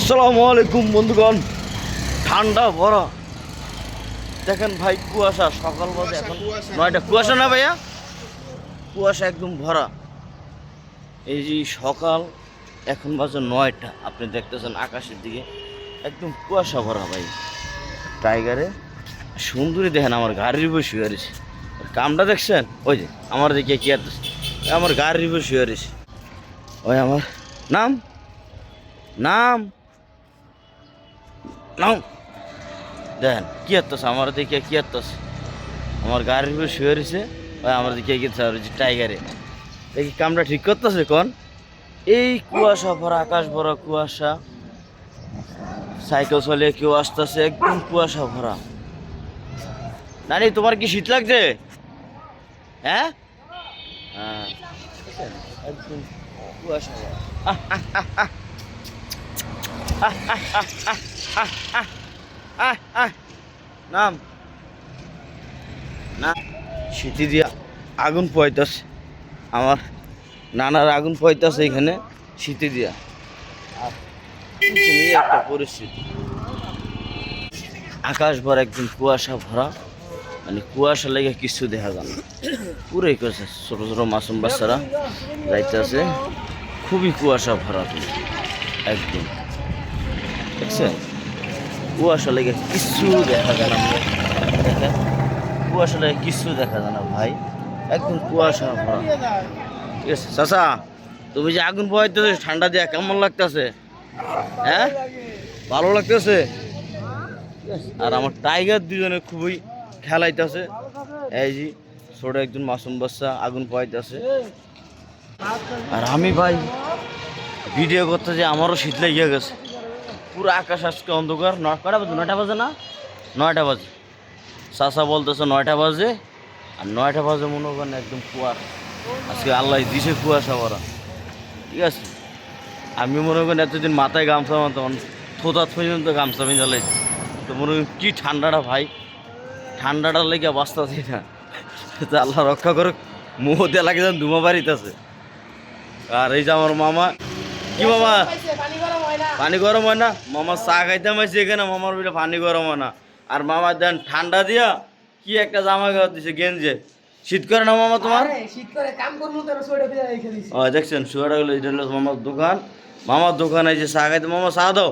আসসালামু আলাইকুম বন্ধুগণ। ঠান্ডা ভরা দেখেন ভাই, কুয়াশা। সকাল বাজে এখন 9টা। কুয়াশা না ভাইয়া, কুয়াশা একদম ভরা। এই যে সকাল, এখন বাজে 9টা। আপনি দেখতেছেন আকাশের দিকে একদম কুয়াশা ভরা ভাই। টাইগারে সুন্দরী দেখেন আমার গাড়ির উপর শুয়ে রয়েছে। কামটা দেখছেন? ওই যে আমার দিকে কি আর আমার গাড়ির উপর শুয়ে রয়েছে। ওই আমার নাম নাম নাম দেখেন কি আত্মছে আমার দিকে, কি আত্মছে আমার গাড়ির উপরে শুয়ে রয়েছে। ওই আমার দিকে গেছে টাইগারে। দেখি কামটা ঠিক করতেছে কোন? এই কুয়াশা ভরা, আকাশ ভরা কুয়াশা। সাইকেল চলে কেউ আসতেছে, একদম কুয়াশা ভরা। নানি তোমার কি শীত লাগছে? হ্যাঁ হ্যাঁ, একদম কুয়াশা নাম না, শীতি দিয়া আগুন পোয়াইতেছে। আমার নানার আগুন পোয়াইতেছে এখানে শীতি দিয়া। আর একটা পরিস্থিতি, আকাশ ভরা একদম কুয়াশা ভরা। মানে কুয়াশা লেগে কিছু দেখা যায় না। পুরোই করছে ছোট ছোট মাসুম বাচ্চারা যাইতেছে। খুবই কুয়াশা ভরা একদম, দেখছেন? কুয়াশা লেগে কিছু দেখা যায় না। দেখেন কুয়াশা লেগে কিছু দেখা যায় না ভাই, একদম কুয়াশা ভরা। ঠিক আছে চাচা, তুমি যে আগুন পোহাইতেছে ঠান্ডা দিয়া, কেমন লাগতেছে? হ্যাঁ, ভালো লাগতেছে? আর আমার টাইগার দুজনে খুবই খেলাইতেছে। এই যে ছোট একজন মাসুম বাচ্চা আগুন পোহাইতেছে। আর আমি ভাই ভিডিও করতে যে আমারও শীত লেগে গেছে। পুরো আকাশ আজকে অন্ধকার। কটা বাজে? 9টা বাজে না? 9টা বাজে। চাচা বলতেছে 9টা বাজে। আর 9টা বাজে মনে করেন একদম কুয়াশা। আজকে আল্লাহ দিছে কুয়াশা ভরা। ঠিক আছে, আমি মনে করেন এতদিন মাথায় গামছা মাতাম, থোতাত পর্যন্ত গামছা পিঁধালাই। তো মনে করেন কি ঠান্ডাটা ভাই, ঠান্ডাটা লেগে বাঁচতেছি না। আল্লাহ রক্ষা করে, মুহ দিয়ে লাগে যেন ধুমা বাড়িতেছে। আর এই যে আমার মামা, কি মামা পানি গরম হয় না? মামা চা খাইতে পাইছে এখানে, মামার বিলে পানি গরম হয় না। আর মামা দেন ঠান্ডা দিয়া কি একটা জামা গাওয়া দিছে, গেঞ্জে। শীত করে না মামা তোমার? দেখছেন সোয়েটার গুলো। এটা হলো মামার দোকান। মামার দোকানে যে চা খাইতে, মামা চা দাও।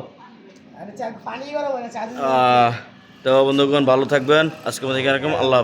তো বন্ধুগণ ভালো থাকবেন, আজকে মধ্যে এরকম। আল্লাহ।